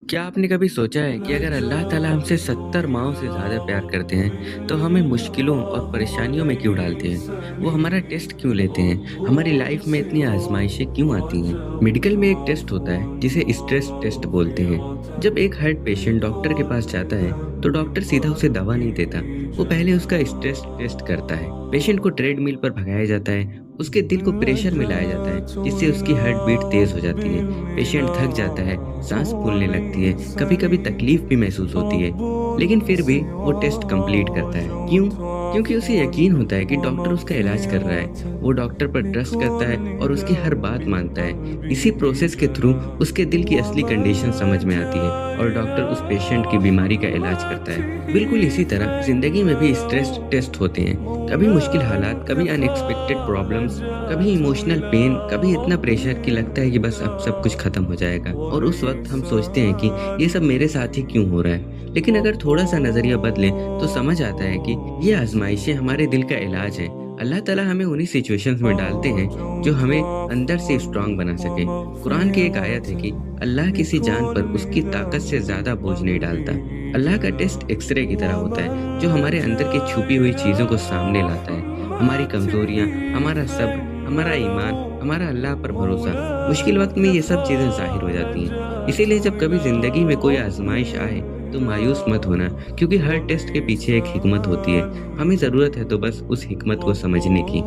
क्या आपने कभी सोचा है कि अगर अल्लाह ताला हमसे 70 माओं से ज़्यादा प्यार करते हैं, तो हमें मुश्किलों और परेशानियों में क्यों डालते हैं? वो हमारा टेस्ट क्यों लेते हैं? हमारी लाइफ में इतनी आज़माइशें क्यों आती हैं? मेडिकल में एक टेस्ट होता है, जिसे स्ट्रेस टेस्ट बोलते हैं। जब एक हार्ट पेशेंट डॉक्टर के पास जाता है, तो डॉक्टर सीधा उसे दवा नहीं देता, वो पहले उसका स्ट्रेस टेस्ट करता है। पेशेंट को ट्रेडमिल पर भगाया जाता है, उसके दिल को प्रेशर में लाया जाता है, जिससे उसकी हार्ट बीट तेज़ हो जाती है। पेशेंट थक जाता है, सांस फूलने लगती है, कभी-कभी तकलीफ भी महसूस होती है, लेकिन फिर भी वो टेस्ट कंप्लीट करता है। क्यों? क्योंकि उसे यकीन होता है कि डॉक्टर उसका इलाज कर रहा है। वो डॉक्टर पर ट्रस्ट करता है और उसकी हर बात मानता है। इसी प्रोसेस के थ्रू उसके दिल की असली कंडीशन समझ में आती है और डॉक्टर उस पेशेंट की बीमारी का इलाज करता है। बिल्कुल इसी तरह ज़िंदगी में भी स्ट्रेस टेस्ट होते हैं। कभी मुश्किल हालात, कभी अनएक्सपेक्टेड प्रॉब्लम्स, कभी इमोशनल पेन, कभी इतना प्रेशर कि लगता है कि बस अब सब कुछ खत्म हो जाएगा और उस वक्त हम सोचते हैं कि ये सब मेरे साथ ही क्यों हो रहा है। लेकिन अगर थोड़ा सा नजरिया बदले तो समझ आता है कि ये आजमाइशें हमारे दिल का इलाज है। अल्लाह ताला हमें उन्हीं सिचुएशंस में डालते हैं जो हमें अंदर से स्ट्रांग बना सके। कुरान की एक आयत है कि अल्लाह किसी जान पर उसकी ताकत से ज्यादा बोझ नहीं डालता। अल्लाह का टेस्ट एक्सरे की तरह होता है, जो हमारे अंदर की छुपी हुई चीजों को सामने लाता है। हमारी कमजोरियां, हमारा सब्र, हमारा ईमान, हमारा अल्लाह पर भरोसा। मुश्किल वक्त में ये सब चीजें जाहिर हो जाती हैं। इसीलिए जब कभी जिंदगी में कोई आजमाइश आए, तो मायूस मत होना, क्योंकि हर टेस्ट के पीछे एक हिकमत होती है। हमें जरूरत है तो बस उस हिकमत को समझने की।